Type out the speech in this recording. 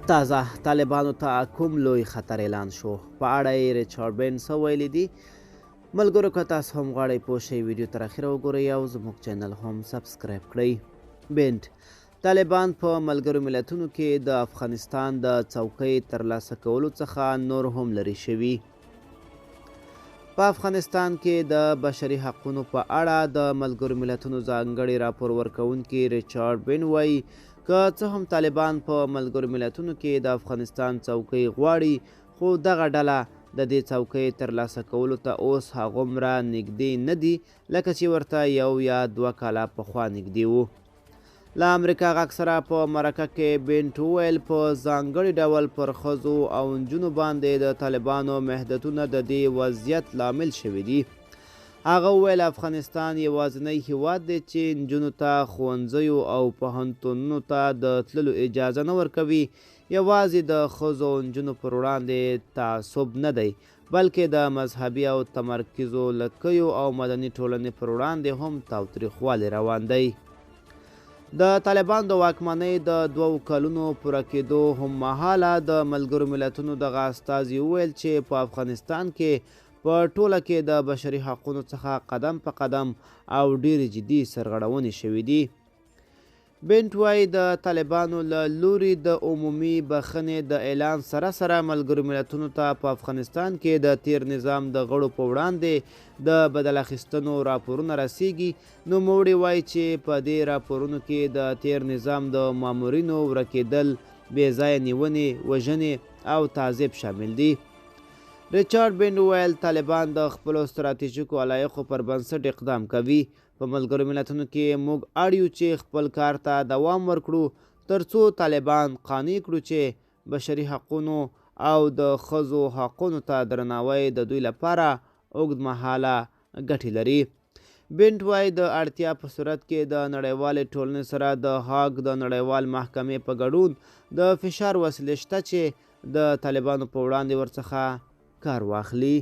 تازه طالبانو ته کوم لوی خطر اعلان شو په اړه یې ریچارډ بینس ویلي دي. ملګرو که تاسو هم غواړئ پوه شئ ویډیو تر اخره وګورئ او زموږ چینل هم سبسکرایب کړئ. بینټ طالبان په ملګرو ملتونو کې د افغانستان د څوکۍ ترلاسه کولو څخه نور هم لرې شوي. په افغانستان کې د بشري حقونو په اړه د ملګرو ملتونو ځانګړي راپور ورکوونکي ریچارډ بین وایي که څه هم طالبان په ملګرو ملتونو کې د افغانستان څوکۍ غواړي، خو دغه ډله د دې څوکۍ ترلاسه کولو ته اوس هغومره نږدې نه دي لکه چې ورته 1 یا 2 کاله پخوا نږدې وو. له امریکا غږ سره په مرکه کې بینټ وویل په ځانګړي ډول پر ښځو او نجونو باندې د طالبانو محدودیتونه د دې وضعیت لامل شوي دي. هغه وویل افغانستان یوازینی هیواد دی چې نجونو ته ښوونځیو او پوهنتونونو ته د تللو اجازه نه ورکوي. یوازې د ښځو او نجونو پر وړاندې تعصب نه دی، بلکې د مذهبي او تمرکزو لکیو او مدني ټولنې پر وړاندې هم تاوتریخوالی روان دی. د طالبان د واکمنۍ د 2 کلونو پوره کېدو هم مهاله د ملګرو ملتونو دغه استازي وویل چې په افغانستان کې په ټوله کې د بشري حقونو څخه قدم په قدم او ډېرې جدي سرغړونې شوې دي. بینټ وایي د طالبانو له لوري د عمومي بخښنې د اعلان سره سره ملګرو ملتونو ته په افغانستان کې د تیر نظام د غړو په وړاندې د بدل اخیستنو راپورونه رسیږي. نوموړي وایي چې په دې راپورونو کې د تیر نظام د مامورینو ورکېدل، بې ځایه نیونې، وژنې او تعذیب شامل دي. ریچارډ بین وویل طالبان د خپلو ستراتیژیکو علایقو پر بنسټ اقدام کوي. په ملګرو ملتونو کې موږ اړ یو چې خپل کار ته دوام ورکړو ترڅو طالبان قانع کړو چې بشري حقونو او د ښځو حقونو ته درناوی د دوی لپاره اوږدمهاله ګټې لري. بینټ وایي د اړتیا په صورت کې د نړیوالې ټولنې سره د هاګ د نړیوال محکمې په ګډون د فشار وسیلې شته چې د طالبانو په وړاندې ورڅخه کار واخلي.